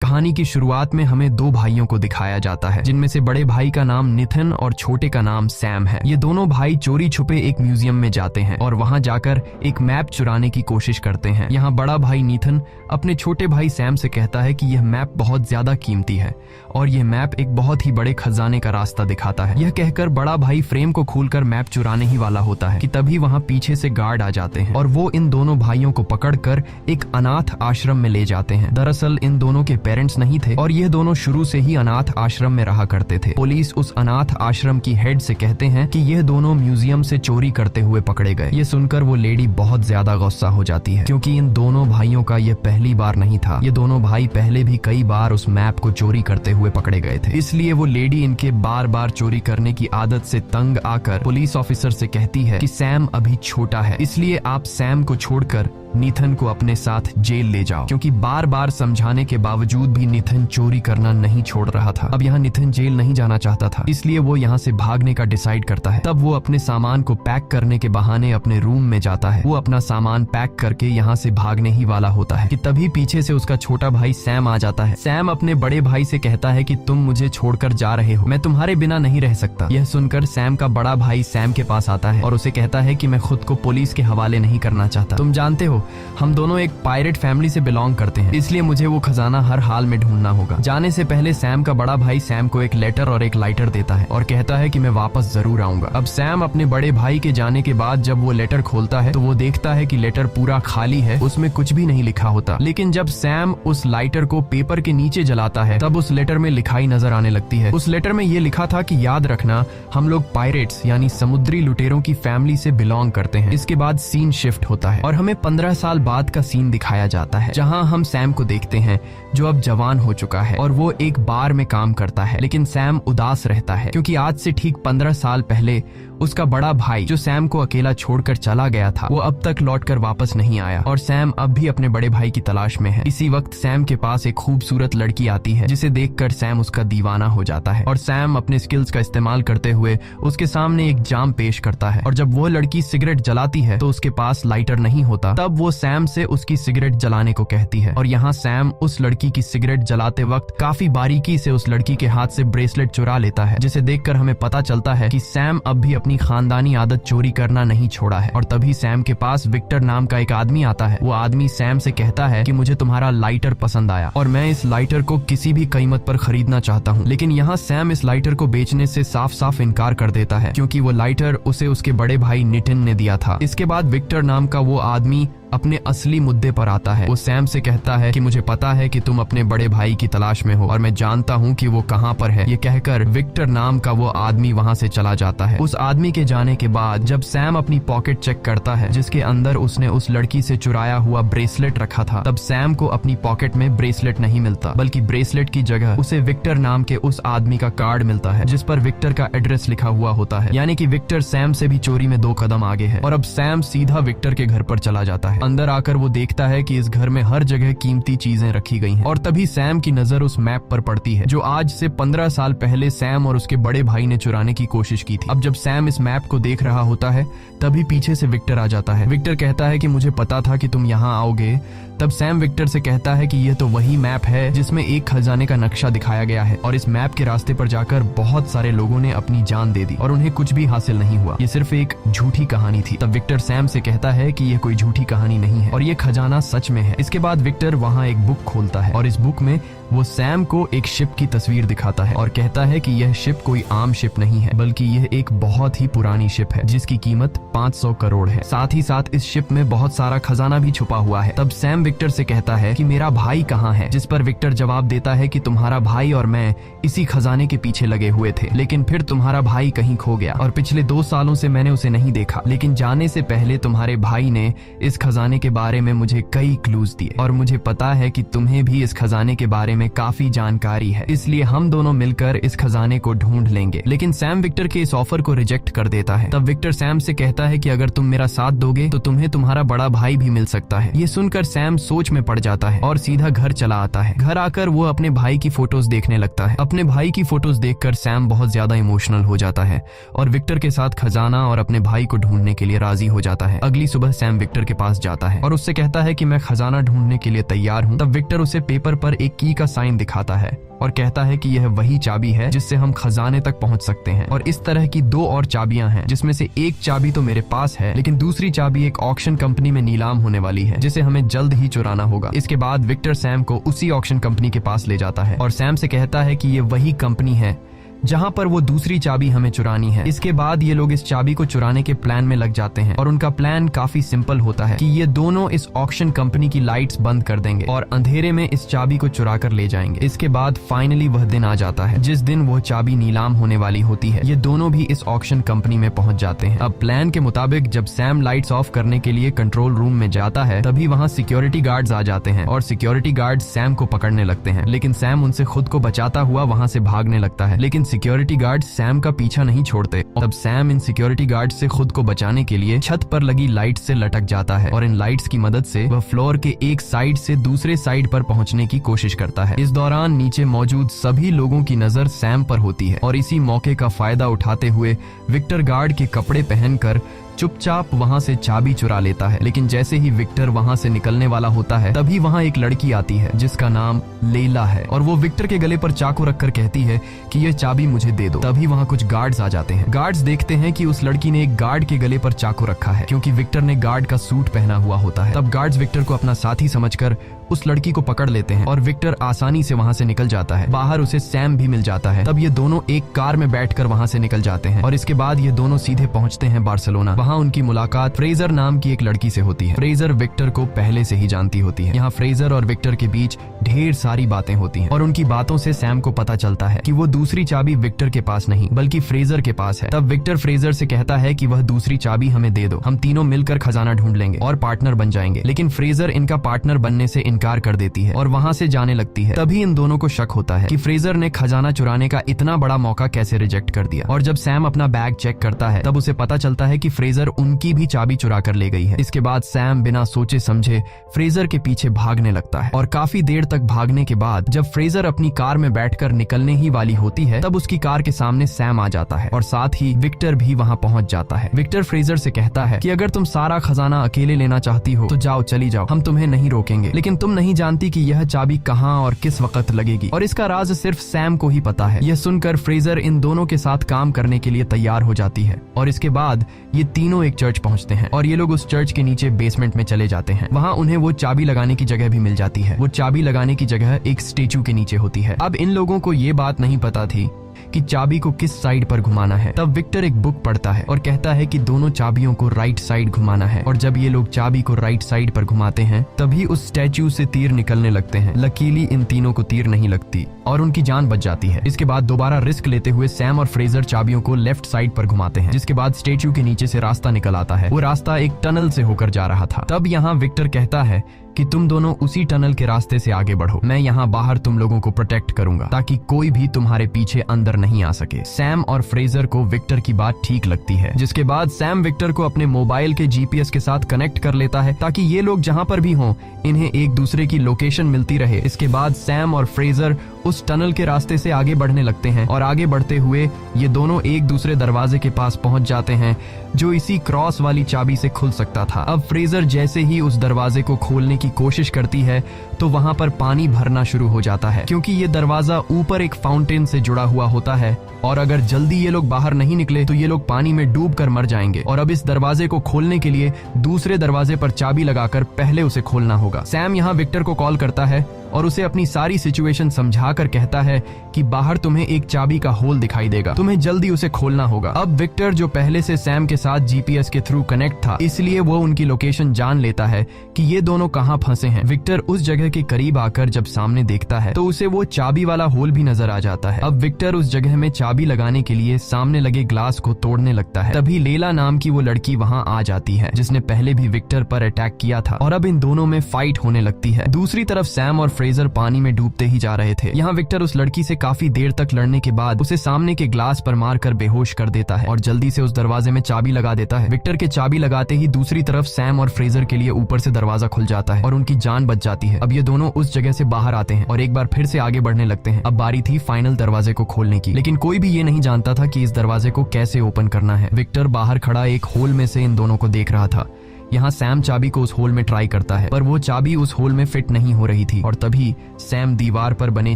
कहानी की शुरुआत में हमें दो भाइयों को दिखाया जाता है, जिनमें से बड़े भाई का नाम निथिन और छोटे का नाम सैम है। ये दोनों भाई चोरी छुपे एक म्यूजियम में जाते हैं और वहां जाकर एक मैप चुराने की कोशिश करते हैं। यहाँ बड़ा भाई निथिन अपने छोटे भाई सैम से कहता है कि यह मैप बहुत ज्यादा कीमती है और यह मैप एक बहुत ही बड़े खजाने का रास्ता दिखाता है। यह कहकर बड़ा भाई फ्रेम को खोलकर मैप चुराने ही वाला होता है कि तभी वहाँ पीछे से गार्ड आ जाते हैं और वो इन दोनों भाइयों को पकड़कर एक अनाथ आश्रम में ले जाते हैं। दरअसल इन दोनों के पेरेंट्स नहीं थे और ये दोनों शुरू से ही अनाथ आश्रम में रहा करते थे। पुलिस उस अनाथ आश्रम की हेड से कहते हैं कि ये दोनों म्यूजियम से चोरी करते हुए पकड़े गए। ये सुनकर वो लेडी बहुत ज्यादा गुस्सा हो जाती है, क्योंकि इन दोनों भाइयों का ये पहली बार नहीं था। ये दोनों भाई पहले भी कई बार उस मैप को चोरी करते हुए पकड़े गए थे। इसलिए वो लेडी इनके बार बार चोरी करने की आदत से तंग आकर पुलिस ऑफिसर से कहती है कि सैम अभी छोटा है, इसलिए आप सैम को छोड़कर निथिन को अपने साथ जेल ले जाओ, क्योंकि बार बार समझाने के बावजूद भी निथिन चोरी करना नहीं छोड़ रहा था। अब यहाँ निथिन जेल नहीं जाना चाहता था, इसलिए वो यहाँ से भागने का डिसाइड करता है। तब वो अपने सामान को पैक करने के बहाने अपने रूम में जाता है। वो अपना सामान पैक करके यहाँ से भागने ही वाला होता है कि तभी पीछे से उसका छोटा भाई सैम आ जाता है। सैम अपने बड़े भाई से कहता है कि तुम मुझे छोड़कर जा रहे हो, मैं तुम्हारे बिना नहीं रह सकता। यह सुनकर सैम का बड़ा भाई सैम के पास आता है और उसे कहता है कि मैं खुद को पुलिस के हवाले नहीं करना चाहता। तुम जानते हो हम दोनों एक पायरेट फैमिली से बिलोंग करते हैं, इसलिए मुझे वो खजाना हर हाल में ढूंढना होगा। जाने से पहले सैम का बड़ा भाई सैम को एक लेटर और एक लाइटर देता है और कहता है कि मैं वापस जरूर आऊंगा। अब सैम अपने बड़े भाई के जाने के बाद जब वो लेटर खोलता है तो वो देखता है कि लेटर पूरा खाली है, उसमें कुछ भी नहीं लिखा होता। लेकिन जब सैम उस लाइटर को पेपर के नीचे जलाता है तब उस लेटर में लिखाई नजर आने लगती है। उस लेटर में ये लिखा था कि याद रखना हम लोग पायरेट्स यानी समुद्री लुटेरों की फैमिली से बिलोंग करते हैं। इसके बाद सीन शिफ्ट होता है और हमें 15 साल बाद का सीन दिखाया जाता है, जहां हम सैम को देखते हैं जो अब जवान हो चुका है और वो एक बार में काम करता है। लेकिन सैम उदास रहता है, क्योंकि आज से ठीक 15 साल पहले उसका बड़ा भाई जो सैम को अकेला छोड़कर चला गया था वो अब तक लौटकर वापस नहीं आया और सैम अब भी अपने बड़े भाई की तलाश में है। इसी वक्त सैम के पास एक खूबसूरत लड़की आती है, जिसे देखकर सैम उसका दीवाना हो जाता है और सैम अपने स्किल्स का इस्तेमाल करते हुए उसके सामने एक जाम पेश करता है। और जब वो लड़की सिगरेट जलाती है तो उसके पास लाइटर नहीं होता। तब वो सैम से उसकी सिगरेट जलाने को कहती है और यहाँ सैम उस लड़की की सिगरेट जलाते वक्त काफी बारीकी से उस लड़की के हाथ से ब्रेसलेट चुरा लेता है, जिसे देखकर हमें पता चलता है कि सैम अब भी अपनी खानदानी आदत चोरी करना नहीं छोड़ा है। और तभी सैम के पास विक्टर नाम का एक आदमी आता है। वो आदमी सैम से कहता है कि मुझे तुम्हारा लाइटर पसंद आया और मैं इस लाइटर को किसी भी कीमत पर खरीदना चाहता हूँ। लेकिन यहाँ सैम इस लाइटर को बेचने से साफ साफ इनकार कर देता है, क्योंकि वो लाइटर उसे उसके बड़े भाई नितिन ने दिया था। इसके बाद विक्टर नाम का वो आदमी अपने असली मुद्दे पर आता है। वो सैम से कहता है कि मुझे पता है कि तुम अपने बड़े भाई की तलाश में हो और मैं जानता हूँ कि वो कहाँ पर है। ये कहकर विक्टर नाम का वो आदमी वहाँ से चला जाता है। उस आदमी के जाने के बाद जब सैम अपनी पॉकेट चेक करता है जिसके अंदर उसने उस लड़की से चुराया हुआ ब्रेसलेट रखा था, तब सैम को अपनी पॉकेट में ब्रेसलेट नहीं मिलता, बल्कि ब्रेसलेट की जगह उसे विक्टर नाम के उस आदमी का कार्ड मिलता है, जिस पर विक्टर का एड्रेस लिखा हुआ होता है। यानी कि विक्टर सैम से भी चोरी में 2 कदम आगे है और अब सैम सीधा विक्टर के घर पर चला जाता है। अंदर आकर वो देखता है कि इस घर में हर जगह कीमती चीजें रखी गई हैं और तभी सैम की नजर उस मैप पर पड़ती है जो आज से 15 साल पहले सैम और उसके बड़े भाई ने चुराने की कोशिश की थी। अब जब सैम इस मैप को देख रहा होता है तभी पीछे से विक्टर आ जाता है। विक्टर कहता है कि मुझे पता था कि तुम यहाँ आओगे। तब सैम विक्टर से कहता है कि यह तो वही मैप है जिसमें एक खजाने का नक्शा दिखाया गया है और इस मैप के रास्ते पर जाकर बहुत सारे लोगों ने अपनी जान दे दी और उन्हें कुछ भी हासिल नहीं हुआ। ये सिर्फ एक झूठी कहानी थी। तब विक्टर सैम से कहता है कि यह कोई झूठी कहानी नहीं है और ये खजाना सच में है। इसके बाद विक्टर वहाँ एक बुक खोलता है और इस बुक में वो सैम को एक शिप की तस्वीर दिखाता है और कहता है कि यह शिप कोई आम शिप नहीं है, बल्कि यह एक बहुत ही पुरानी शिप है जिसकी कीमत 500 करोड़ है। साथ ही साथ इस शिप में बहुत सारा खजाना भी छुपा हुआ है। तब सैम विक्टर से कहता है कि मेरा भाई कहाँ है, जिस पर विक्टर जवाब देता है कि तुम्हारा भाई और मैं इसी खजाने के पीछे लगे हुए थे, लेकिन फिर तुम्हारा भाई कहीं खो गया और पिछले 2 सालों से मैंने उसे नहीं देखा। लेकिन जाने से पहले तुम्हारे भाई ने इस खजाने के बारे में मुझे कई क्लूज दिए और मुझे पता है कि तुम्हें भी इस खजाने के बारे में काफी जानकारी है, इसलिए हम दोनों मिलकर इस खजाने को ढूंढ लेंगे। लेकिन सैम विक्टर के इस ऑफर को रिजेक्ट कर देता है। तब विक्टर सैम से कहता है कि अगर तुम मेरा साथ दोगे तो तुम्हें तुम्हारा बड़ा भाई भी मिल सकता है। ये सुनकर सैम सोच में पड़ जाता है और सीधा घर चला आता है। घर आकर वो अपने भाई की फोटोज देखने लगता है। अपने भाई की फोटोज देखकर सैम बहुत ज्यादा इमोशनल हो जाता है और विक्टर के साथ खजाना और अपने भाई को ढूंढने के लिए राजी हो जाता है। अगली सुबह सैम विक्टर के पास जाता है और उससे कहता है कि मैं खजाना ढूंढने के लिए तैयार हूँ। तब विक्टर उसे पेपर पर एक की का साइन दिखाता है और कहता है कि यह वही चाबी है जिससे हम खजाने तक पहुंच सकते हैं। और इस तरह की 2 और चाबियां हैं, जिसमें से एक चाबी तो मेरे पास है, लेकिन दूसरी चाबी एक ऑक्शन कंपनी में नीलाम होने वाली है, जिसे हमें जल्द ही चुराना होगा। इसके बाद विक्टर सैम को उसी ऑक्शन कंपनी के पास ले जाता है और सैम से कहता है कि ये वही कंपनी है जहां पर वो दूसरी चाबी हमें चुरानी है। इसके बाद ये लोग इस चाबी को चुराने के प्लान में लग जाते हैं और उनका प्लान काफी सिंपल होता है कि ये दोनों इस ऑक्शन कंपनी की लाइट्स बंद कर देंगे और अंधेरे में इस चाबी को चुरा कर ले जाएंगे। इसके बाद फाइनली वह दिन आ जाता है जिस दिन वो चाबी नीलाम होने वाली होती है। ये दोनों भी इस ऑक्शन कंपनी में पहुंच जाते हैं। अब प्लान के मुताबिक जब सैम लाइट्स ऑफ करने के लिए कंट्रोल रूम में जाता है, तभी वहाँ सिक्योरिटी गार्ड्स आ जाते हैं और सिक्योरिटी गार्ड सैम को पकड़ने लगते हैं, लेकिन सैम उनसे खुद को बचाता हुआ वहाँ से भागने लगता है। लेकिन सिक्योरिटी गार्ड सैम का पीछा नहीं छोड़ते। तब सैम इन सिक्योरिटी गार्ड से खुद को बचाने के लिए छत पर लगी लाइट से लटक जाता है और इन लाइट्स की मदद से वह फ्लोर के एक साइड से दूसरे साइड पर पहुंचने की कोशिश करता है। इस दौरान नीचे मौजूद सभी लोगों की नजर सैम पर होती है और इसी मौके का फायदा उठाते हुए विक्टर गार्ड के कपड़े पहनकर चुपचाप वहां से चाबी चुरा लेता है। लेकिन जैसे ही विक्टर वहां से निकलने वाला होता है, तभी वहां एक लड़की आती है जिसका नाम लेला है और वो विक्टर के गले पर चाकू रखकर कहती है कि ये चाबी मुझे दे दो। तभी वहां कुछ गार्ड्स आ जाते हैं। गार्ड्स देखते हैं कि उस लड़की ने एक गार्ड के गले पर चाकू रखा है, क्योंकि विक्टर ने गार्ड का सूट पहना हुआ होता है। तब गार्ड्स विक्टर को अपना साथी समझकर उस लड़की को पकड़ लेते हैं और विक्टर आसानी से वहां से निकल जाता है। बाहर उसे सैम भी मिल जाता है। तब ये दोनों एक कार में बैठकर वहां से निकल जाते हैं और इसके बाद ये दोनों सीधे पहुंचते हैं बार्सिलोना। वहां उनकी मुलाकात फ्रेजर नाम की एक लड़की से होती है। फ्रेजर विक्टर को पहले से ही जानती होती है। यहाँ फ्रेजर और विक्टर के बीच ढेर सारी बातें होती हैं और उनकी बातों से सैम को पता चलता है कि वो दूसरी चाबी विक्टर के पास नहीं बल्कि फ्रेजर के पास है। तब विक्टर फ्रेजर से कहता है कि वह दूसरी चाबी हमें दे दो, हम तीनों मिलकर खजाना ढूंढ लेंगे और पार्टनर बन जाएंगे। लेकिन फ्रेजर इनका पार्टनर बनने से इनकार कर देती है और वहां से जाने लगती है। तभी इन दोनों को शक होता है कि फ्रेजर ने खजाना चुराने का इतना बड़ा मौका कैसे रिजेक्ट कर दिया। और जब सैम अपना बैग चेक करता है, तब उसे पता चलता है कि फ्रेजर उनकी भी चाबी चुरा कर ले गई है। इसके बाद सैम बिना सोचे समझे फ्रेजर के पीछे भागने लगता है और काफी देर तक भागने के बाद जब फ्रेजर अपनी कार में बैठकर निकलने ही वाली होती है, तब उसकी कार के सामने सैम आ जाता है और साथ ही विक्टर भी वहां पहुंच जाता है। विक्टर फ्रेजर से कहता है कि अगर तुम सारा खजाना अकेले लेना चाहती हो तो जाओ, चली जाओ, हम तुम्हें नहीं रोकेंगे, लेकिन तुम नहीं जानती कि यह चाबी कहां और किस वक्त लगेगी और इसका राज सिर्फ सैम को ही पता है। यह सुनकर फ्रेजर इन दोनों के साथ काम करने के लिए तैयार हो जाती है और इसके बाद ये तीनों एक चर्च पहुंचते हैं और ये लोग उस चर्च के नीचे बेसमेंट में चले जाते हैं। वहां उन्हें वो चाबी लगाने की जगह भी मिल जाती है। वो चाबी लगाने की जगह एक स्टेचू के नीचे होती है। अब इन लोगों को ये बात नहीं पता थी कि चाबी को किस साइड पर घुमाना है। तब विक्टर एक बुक पढ़ता है और कहता है कि दोनों चाबियों को राइट साइड घुमाना है और जब ये लोग चाबी को राइट साइड पर घुमाते हैं, तभी उस स्टैच्यू से तीर निकलने लगते हैं। लकीली इन तीनों को तीर नहीं लगती और उनकी जान बच जाती है। इसके बाद दोबारा रिस्क लेते हुए सैम और फ्रेजर चाबियों को लेफ्ट साइड पर घुमाते हैं, जिसके बाद स्टैच्यू के नीचे से रास्ता निकल आता है। वो रास्ता एक टनल से होकर जा रहा था। तब यहाँ विक्टर कहता है कि तुम दोनों उसी टनल के रास्ते से आगे बढ़ो, मैं यहाँ बाहर तुम लोगों को प्रोटेक्ट करूंगा ताकि कोई भी तुम्हारे पीछे अंदर नहीं आ सके। सैम और फ्रेजर को विक्टर की बात ठीक लगती है, जिसके बाद सैम विक्टर को अपने मोबाइल के जीपीएस के साथ कनेक्ट कर लेता है ताकि ये लोग जहाँ पर भी हों इन्हें एक दूसरे की लोकेशन मिलती रहे। इसके बाद सैम और फ्रेजर उस टनल के रास्ते से आगे बढ़ने लगते हैं और आगे बढ़ते हुए ये दोनों एक दूसरे दरवाजे के पास पहुंच जाते हैं जो इसी क्रॉस वाली चाबी से खुल सकता था। अब फ्रेजर जैसे ही उस दरवाजे को खोलने की कोशिश करती है तो वहां पर पानी भरना शुरू हो जाता है, क्योंकि ये दरवाजा ऊपर एक फाउंटेन से जुड़ा हुआ होता है और अगर जल्दी ये लोग बाहर नहीं निकले तो ये लोग पानी में डूब कर मर जाएंगे। और अब इस दरवाजे को खोलने के लिए दूसरे दरवाजे पर चाबी लगाकर पहले उसे खोलना होगा। सैम यहाँ विक्टर को कॉल करता है और उसे अपनी सारी सिचुएशन समझाकर कहता है कि बाहर तुम्हें एक चाबी का होल दिखाई देगा, तुम्हें जल्दी उसे खोलना होगा। अब विक्टर जो पहले से सैम के साथ जीपीएस के थ्रू कनेक्ट था, इसलिए वो उनकी लोकेशन जान लेता है कि ये दोनों कहाँ फंसे हैं। विक्टर उस जगह के करीब आकर जब सामने देखता है तो उसे वो चाबी वाला होल भी नजर आ जाता है। अब विक्टर उस जगह में चाबी लगाने के लिए सामने लगे ग्लास को तोड़ने लगता है। तभी लेला नाम की वो लड़की वहाँ आ जाती है जिसने पहले भी विक्टर पर अटैक किया था और अब इन दोनों में फाइट होने लगती है। दूसरी तरफ सैम और फ्रेजर पानी में डूबते ही जा रहे थे। यहाँ विक्टर उस लड़की से काफी देर तक लड़ने के बाद उसे सामने के ग्लास पर मारकर बेहोश कर देता है और जल्दी से उस दरवाजे में चाबी लगा देता है। विक्टर के चाबी लगाते ही दूसरी तरफ सैम और फ्रेजर के लिए ऊपर से दरवाजा खुल जाता है और उनकी जान बच जाती है। अब ये दोनों उस जगह से बाहर आते हैं और एक बार फिर से आगे बढ़ने लगते हैं। अब बारी थी फाइनल दरवाजे को खोलने की, लेकिन कोई भी ये नहीं जानता था कि इस दरवाजे को कैसे ओपन करना है। विक्टर बाहर खड़ा एक होल में से इन दोनों को देख रहा था। यहाँ सैम चाबी को उस होल में ट्राई करता है, पर वो चाबी उस होल में फिट नहीं हो रही थी। और तभी सैम दीवार पर बने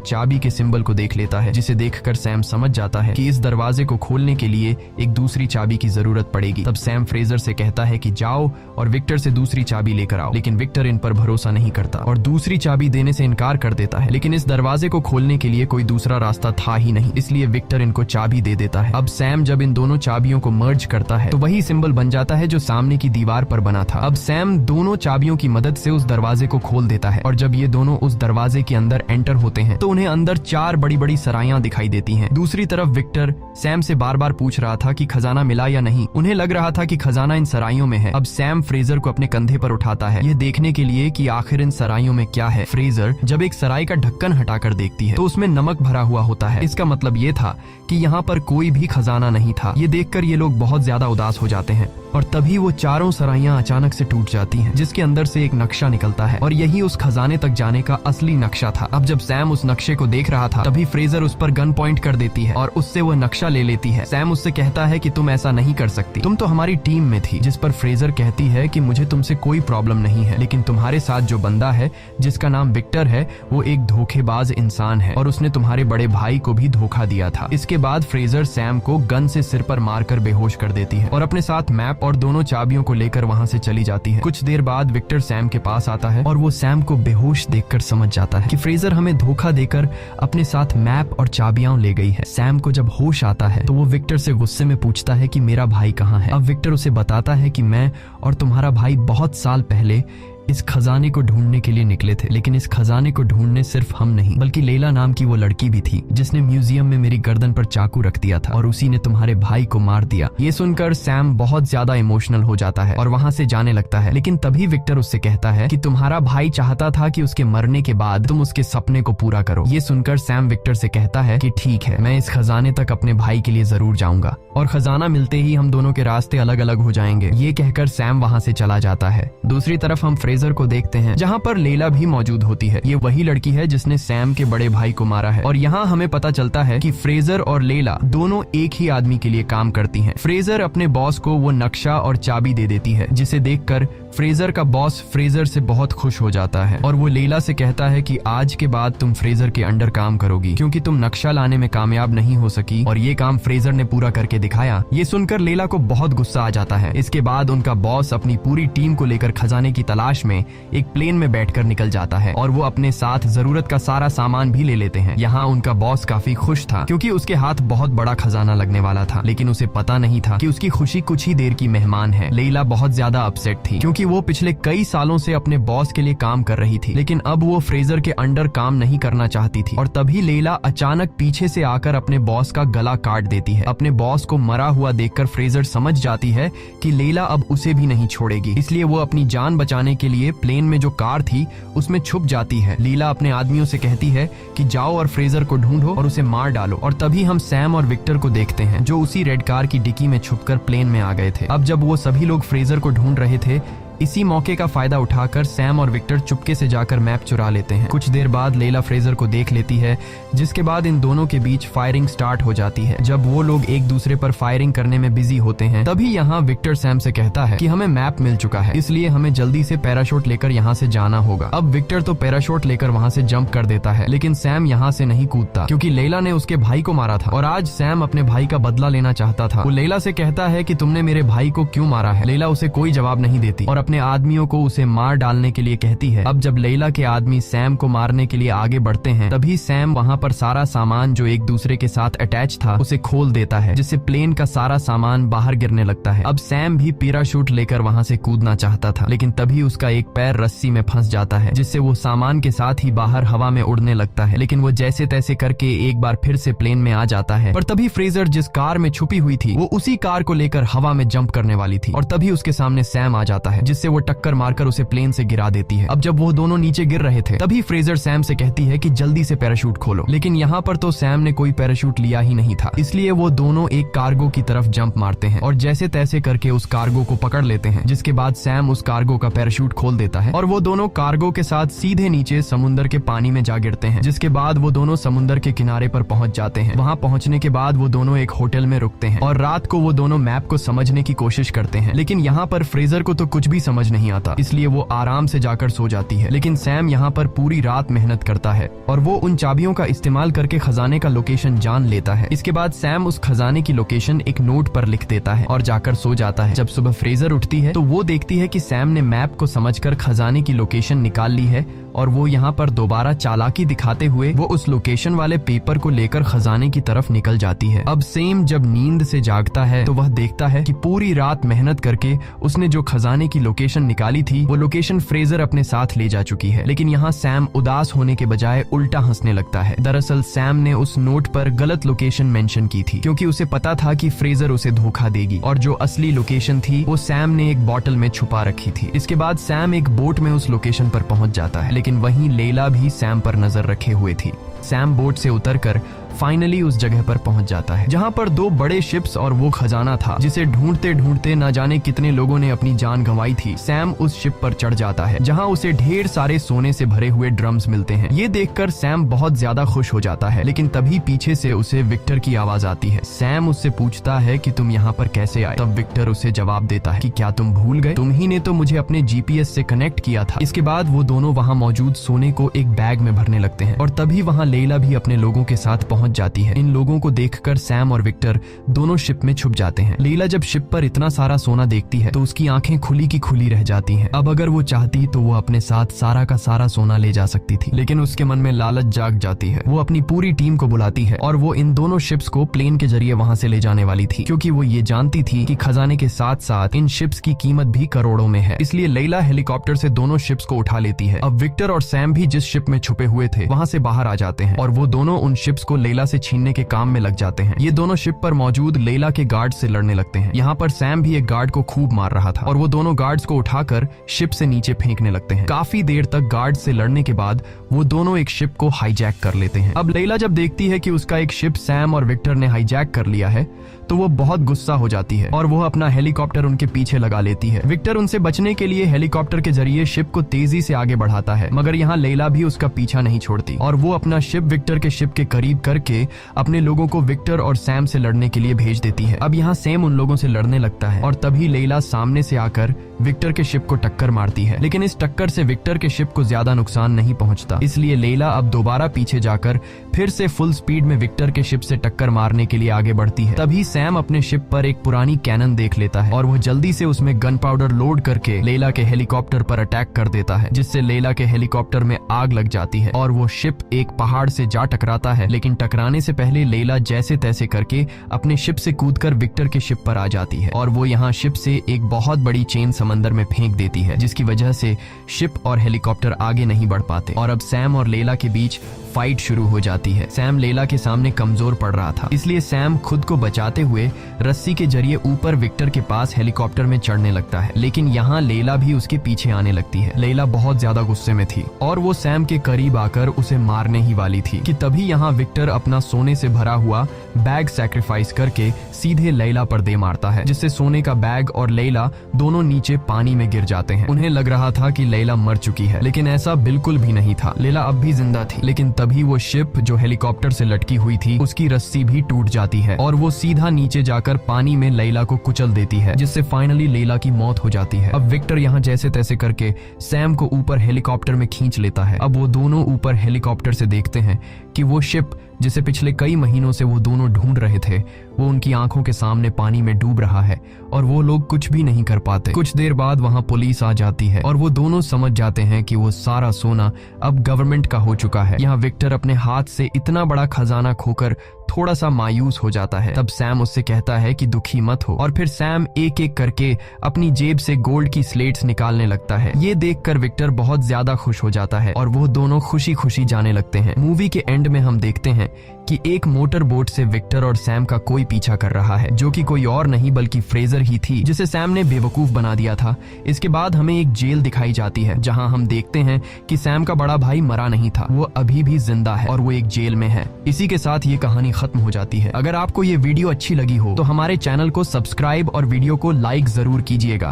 चाबी के सिंबल को देख लेता है, जिसे देखकर सैम समझ जाता है कि इस दरवाजे को खोलने के लिए एक दूसरी चाबी की जरूरत पड़ेगी। तब सैम फ्रेजर से कहता है कि जाओ और विक्टर से दूसरी चाबी लेकर आओ, लेकिन विक्टर इन पर भरोसा नहीं करता और दूसरी चाबी देने से इनकार कर देता है। लेकिन इस दरवाजे को खोलने के लिए कोई दूसरा रास्ता था ही नहीं, इसलिए विक्टर इनको चाबी दे देता है। अब सैम जब इन दोनों चाबियों को मर्ज करता है तो वही सिंबल बन जाता है जो सामने की दीवार पर बना था। अब सैम दोनों चाबियों की मदद से उस दरवाजे को खोल देता है और जब ये दोनों उस दरवाजे के अंदर एंटर होते हैं तो उन्हें अंदर 4 बड़ी बड़ी सराइयां दिखाई देती हैं। दूसरी तरफ विक्टर सैम से बार बार पूछ रहा था कि खजाना मिला या नहीं। उन्हें लग रहा था कि खजाना इन सराइयों में है। अब सैम फ्रेजर को अपने कंधे पर उठाता है, यह देखने के लिए कि आखिर इन सराइयों में क्या है। फ्रेजर जब एक सराय का ढक्कन हटाकर देखती है तो उसमें नमक भरा हुआ होता है। इसका मतलब ये था कि यहाँ पर कोई भी खजाना नहीं था। ये देखकर ये लोग बहुत ज्यादा उदास हो जाते हैं और तभी वो चारों सराइयां अचानक से टूट जाती हैं, जिसके अंदर से एक नक्शा निकलता है और यही उस खजाने तक जाने का असली नक्शा था। अब जब सैम उस नक्शे को देख रहा था तभी फ्रेजर उस पर गन पॉइंट कर देती है और उससे वो नक्शा ले लेती है। सैम उससे कहता है कि तुम ऐसा नहीं कर सकती, तुम तो हमारी टीम में थी। जिस पर फ्रेजर कहती है कि मुझे तुमसे कोई प्रॉब्लम नहीं है, लेकिन तुम्हारे साथ जो बंदा है जिसका नाम विक्टर है वो एक धोखेबाज इंसान है और उसने तुम्हारे बड़े भाई को भी धोखा दिया था। इसके बाद फ्रेजर सैम को गन से सिर पर मारकर बेहोश कर देती है और अपने साथ मैप और दोनों चाबियों को लेकर वहां से चली जाती है। कुछ देर बाद विक्टर सैम के पास आता है और वो सैम को बेहोश देखकर समझ जाता है कि फ्रेजर हमें धोखा देकर अपने साथ मैप और चाबियां ले गई है। सैम को जब होश आता है तो वो विक्टर से गुस्से में पूछता है कि मेरा भाई कहाँ है। अब विक्टर उसे बताता है कि मैं और तुम्हारा भाई बहुत साल पहले इस खजाने को ढूंढने के लिए निकले थे, लेकिन इस खजाने को ढूंढने सिर्फ हम नहीं बल्कि लैला नाम की वो लड़की भी थी जिसने म्यूजियम में मेरी गर्दन पर चाकू रख दिया था और उसी ने तुम्हारे भाई को मार दिया। ये सुनकर सैम बहुत ज्यादा इमोशनल हो जाता है और वहां से जाने लगता है, लेकिन तभी विक्टर उससे कहता है कि तुम्हारा भाई चाहता था कि उसके मरने के बाद तुम उसके सपने को पूरा करो। ये सुनकर सैम विक्टर से कहता है कि ठीक है, मैं इस खजाने तक अपने भाई के लिए जरूर जाऊंगा और खजाना मिलते ही हम दोनों के रास्ते अलग अलग हो जाएंगे। ये कहकर सैम वहां से चला जाता है। दूसरी तरफ हम फ्रेजर को देखते हैं जहां पर लैला भी मौजूद होती है। ये वही लड़की है जिसने सैम के बड़े भाई को मारा है और यहाँ हमें पता चलता है कि फ्रेजर और लैला दोनों एक ही आदमी के लिए काम करती हैं। फ्रेजर अपने बॉस को वो नक्शा और चाबी दे देती है, जिसे देखकर फ्रेजर का बॉस फ्रेजर से बहुत खुश हो जाता है और वो लैला से कहता है कि आज के बाद तुम फ्रेजर के अंडर काम करोगी क्योंकि तुम नक्शा लाने में कामयाब नहीं हो सकी और ये काम फ्रेजर ने पूरा करके दिखाया। ये सुनकर लैला को बहुत गुस्सा आ जाता है। इसके बाद उनका बॉस अपनी पूरी टीम को लेकर खजाने की तलाश में एक प्लेन में बैठकर निकल जाता है और वो अपने साथ जरूरत का सारा सामान भी ले लेते हैं। यहाँ उनका बॉस काफी खुश था क्योंकि उसके हाथ बहुत बड़ा खजाना लगने वाला था, लेकिन उसे पता नहीं था कि उसकी खुशी कुछ ही देर की मेहमान है। लैला बहुत ज्यादा अपसेट थी क्योंकि वो पिछले कई सालों से अपने बॉस के लिए काम कर रही थी, लेकिन अब वो फ्रेजर के अंडर काम नहीं करना चाहती थी। और तभी लैला अचानक पीछे से आकर अपने बॉस का गला काट देती है। अपने बॉस को मरा हुआ देखकर फ्रेजर समझ जाती है कि लैला अब उसे भी नहीं छोड़ेगी, इसलिए वो अपनी जान बचाने के लिए प्लेन में जो कार थी उसमें छुप जाती है। लैला अपने आदमियों से कहती है कि जाओ और फ्रेजर को ढूंढो और उसे मार डालो। और तभी हम सैम और विक्टर को देखते हैं जो उसी रेड कार की डिक्की में छुपकर प्लेन में आ गए थे। अब जब वो सभी लोग फ्रेजर को ढूंढ रहे थे, इसी मौके का फायदा उठाकर सैम और विक्टर चुपके से जाकर मैप चुरा लेते हैं। कुछ देर बाद लैला फ्रेजर को देख लेती है, जिसके बाद इन दोनों के बीच फायरिंग स्टार्ट हो जाती है। जब वो लोग एक दूसरे पर फायरिंग करने में बिजी होते हैं तभी यहाँ विक्टर सैम से कहता है कि हमें मैप मिल चुका है, इसलिए हमें जल्दी से पैराशूट लेकर यहाँ से जाना होगा। अब विक्टर तो पैराशूट लेकर वहाँ से जंप कर देता है, लेकिन सैम यहाँ से नहीं कूदता क्योंकि लैला ने उसके भाई को मारा था और आज सैम अपने भाई का बदला लेना चाहता था। वो लैला से कहता है कि तुमने मेरे भाई को क्यों मारा है। लैला उसे कोई जवाब नहीं देती और अपने आदमियों को उसे मार डालने के लिए कहती है। अब जब लैला के आदमी सैम को मारने के लिए आगे बढ़ते हैं तभी सैम वहाँ पर सारा सामान जो एक दूसरे के साथ अटैच था उसे खोल देता है, जिससे प्लेन का सारा सामान बाहर गिरने लगता है। अब सैम भी पैराशूट लेकर वहाँ से कूदना चाहता था, लेकिन तभी उसका एक पैर रस्सी में फंस जाता है, जिससे वो सामान के साथ ही बाहर हवा में उड़ने लगता है। लेकिन वो जैसे तैसे करके एक बार फिर से प्लेन में आ जाता है। पर तभी फ्रेजर जिस कार में छुपी हुई थी वो उसी कार को लेकर हवा में जंप करने वाली थी और तभी उसके सामने सैम आ जाता है, जिससे वो टक्कर मारकर उसे प्लेन से गिरा देती है। अब जब वो दोनों नीचे गिर रहे थे तभी फ्रेजर सैम से कहती है कि जल्दी से पैराशूट खोलो, लेकिन यहाँ पर तो सैम ने कोई पैराशूट लिया ही नहीं था, इसलिए वो दोनों एक कार्गो की तरफ जंप मारते हैं और जैसे तैसे करके उस कार्गो को पकड़ लेते हैं, जिसके बाद सैम उस कार्गो का पैराशूट खोल देता है और वो दोनों कार्गो के साथ सीधे नीचे समुद्र के पानी में जा गिरते हैं, जिसके बाद वो दोनों समुद्र के किनारे पर पहुंच जाते हैं। वहां पहुंचने के बाद वो दोनों एक होटल में रुकते हैं और रात को वो दोनों मैप को समझने की कोशिश करते हैं, लेकिन यहाँ पर फ्रेजर को तो कुछ भी समझ नहीं आता, इसलिए वो आराम से जाकर सो जाती है। लेकिन सैम यहाँ पर पूरी रात मेहनत करता है और वो उन चाबियों का इस्तेमाल करके खजाने का लोकेशन जान लेता है। इसके बाद सैम उस खजाने की लोकेशन एक नोट पर लिख देता है और जाकर सो जाता है। जब सुबह फ्रेजर उठती है तो वो देखती है कि सैम ने मैप को समझकर खजाने की लोकेशन निकाल ली है और वो यहाँ पर दोबारा चालाकी दिखाते हुए वो उस लोकेशन वाले पेपर को लेकर खजाने की तरफ निकल जाती है। अब सैम जब नींद से जागता है तो वह देखता है कि पूरी रात मेहनत करके उसने जो खजाने की लोकेशन निकाली थी वो लोकेशन फ्रेजर अपने साथ ले जा चुकी है। लेकिन यहाँ सैम उदास होने के बजाय उल्टा हंसने लगता है। दरअसल सैम ने उस नोट पर गलत लोकेशन मेंशन की थी क्योंकि उसे पता था कि फ्रेजर उसे धोखा देगी और जो असली लोकेशन थी वो सैम ने एक बॉटल में छुपा रखी थी। इसके बाद सैम एक बोट में उस लोकेशन पर पहुंच जाता है, लेकिन वहीं लैला भी सैम पर नजर रखे हुए थी। सैम बोट से उतरकर फाइनली उस जगह पर पहुंच जाता है जहां पर 2 बड़े शिप्स और वो खजाना था जिसे ढूंढते ढूंढते न जाने कितने लोगों ने अपनी जान गंवाई थी। सैम उस शिप पर चढ़ जाता है जहां उसे ढेर सारे सोने से भरे हुए ड्रम्स मिलते हैं। ये देखकर सैम बहुत ज्यादा खुश हो जाता है, लेकिन तभी पीछे से उसे विक्टर की आवाज आती है। सैम उससे पूछता है कि तुम यहाँ पर कैसे आए। तब विक्टर उसे जवाब देता है कि क्या तुम भूल गए, तुम ही ने तो मुझे अपने जीपीएस से कनेक्ट किया था। इसके बाद वो दोनों वहाँ मौजूद सोने को एक बैग में भरने लगते हैं और तभी वहाँ लैला भी अपने लोगों के साथ पहुंच जाती है। इन लोगों को देखकर सैम और विक्टर दोनों शिप में छुप जाते हैं। लैला जब शिप पर इतना सारा सोना देखती है तो उसकी आंखें खुली की खुली रह जाती हैं। अब अगर वो चाहती तो वो अपने साथ सारा का सारा सोना ले जा सकती थी, लेकिन उसके मन में लालच जाग जाती है। वो अपनी पूरी टीम को बुलाती है और वो इन दोनों शिप्स को प्लेन के जरिए वहां से ले जाने वाली थी क्योंकि वो ये जानती थी कि खजाने के साथ साथ इन शिप्स की कीमत भी करोड़ों में है। इसलिए लैला हेलीकॉप्टर से दोनों शिप्स को उठा लेती है। अब विक्टर और सैम भी जिस शिप में छुपे हुए थे वहां से बाहर आ जाते हैं और वो दोनों उन शिप्स को लैला से छीनने के काम में लग जाते हैं। ये दोनों शिप पर मौजूद लैला के गार्ड से लड़ने लगते हैं। यहाँ पर सैम भी एक गार्ड को खूब मार रहा था और वो दोनों गार्ड्स को उठाकर शिप से नीचे फेंकने लगते हैं। काफी देर तक गार्ड से लड़ने के बाद वो दोनों एक शिप को हाईजैक कर लेते हैं। अब लैला जब देखती है कि उसका एक शिप सैम और विक्टर ने हाईजैक कर लिया है तो वो बहुत गुस्सा हो जाती है और वो अपना हेलीकॉप्टर उनके पीछे लगा लेती है। विक्टर उनसे बचने के लिए हेलीकॉप्टर के जरिए शिप को तेजी से आगे बढ़ाता है, मगर यहाँ लैला भी उसका पीछा नहीं छोड़ती और वो अपना शिप विक्टर के शिप के करीब करके अपने लोगों को विक्टर और सैम से लड़ने के लिए भेज देती है। अब यहाँ सैम उन लोगों से लड़ने लगता है और तभी लैला सामने से आकर विक्टर के शिप को टक्कर मारती है, लेकिन इस टक्कर से विक्टर के शिप को ज्यादा नुकसान नहीं पहुंचता। इसलिए लैला अब दोबारा पीछे जाकर फिर से फुल स्पीड में विक्टर के शिप से टक्कर मारने के लिए आगे बढ़ती है। तभी सैम अपने शिप पर एक पुरानी कैनन देख लेता है और वह जल्दी से उसमें गन पाउडर लोड करके लैला के हेलीकॉप्टर पर अटैक कर देता है, जिससे लैला के हेलीकॉप्टर में आग लग जाती है और वो शिप एक पहाड़ से जा टकराता है। लेकिन टकराने से पहले लैला जैसे तैसे करके अपने शिप से कूदकर विक्टर के शिप पर आ जाती है और वो यहाँ शिप से एक बहुत बड़ी चेन समंदर में फेंक देती है, जिसकी वजह से शिप और हेलीकॉप्टर आगे नहीं बढ़ पाते और अब सैम और लैला के बीच फाइट शुरू हो जाती है। सैम लैला के सामने कमजोर पड़ रहा था, इसलिए सैम खुद को बचाते हुए रस्सी के जरिए ऊपर विक्टर के पास हेलीकॉप्टर में चढ़ने लगता है, लेकिन यहाँ लैला भी उसके पीछे आने लगती है। लैला बहुत ज्यादा गुस्से में थी और वो सैम के करीब आकर उसे मारने ही वाली थी कि तभी यहाँ विक्टर अपना सोने से भरा हुआ बैग सैक्रिफाइस करके सीधे लैला पर दे मारता है, जिससे सोने का बैग और लैला दोनों नीचे पानी में गिर जाते हैं। उन्हें लग रहा था कि लैला मर चुकी है, लेकिन ऐसा बिल्कुल भी नहीं था। लैला अब भी जिंदा थी, लेकिन तभी वो शिप जो हेलीकॉप्टर से लटकी हुई थी उसकी रस्सी भी टूट जाती है और वो सीधा नीचे जाकर पानी में लैला को कुचल देती है, जिससे फाइनली लैला की मौत हो जाती है। अब विक्टर यहाँ जैसे तैसे करके सैम को ऊपर हेलीकॉप्टर में खींच लेता है। अब वो दोनों ऊपर हेलीकॉप्टर से देखते हैं कि वो शिप जिसे पिछले कई महीनों से वो दोनों ढूंढ रहे थे वो उनकी आंखों के सामने पानी में डूब रहा है और वो लोग कुछ भी नहीं कर पाते। कुछ देर बाद वहां पुलिस आ जाती है और वो दोनों समझ जाते हैं कि वो सारा सोना अब गवर्नमेंट का हो चुका है। यहाँ विक्टर अपने हाथ से इतना बड़ा खजाना खोकर थोड़ा सा मायूस हो जाता है। तब सैम उससे कहता है कि दुखी मत हो और फिर सैम एक एक करके अपनी जेब से गोल्ड की स्लेट्स निकालने लगता है। ये देखकर विक्टर बहुत ज्यादा खुश हो जाता है और वो दोनों खुशी खुशी जाने लगते हैं। मूवी के एंड में हम देखते हैं कि एक मोटर बोट से विक्टर और सैम का कोई पीछा कर रहा है, जो कि कोई और नहीं बल्कि फ्रेजर ही थी, जिसे सैम ने बेवकूफ बना दिया था। इसके बाद हमें एक जेल दिखाई जाती है जहां हम देखते हैं कि सैम का बड़ा भाई मरा नहीं था, वो अभी भी जिंदा है और वो एक जेल में है। इसी के साथ ये कहानी खत्म हो जाती है। अगर आपको ये वीडियो अच्छी लगी हो तो हमारे चैनल को सब्सक्राइब और वीडियो को लाइक जरूर कीजिएगा।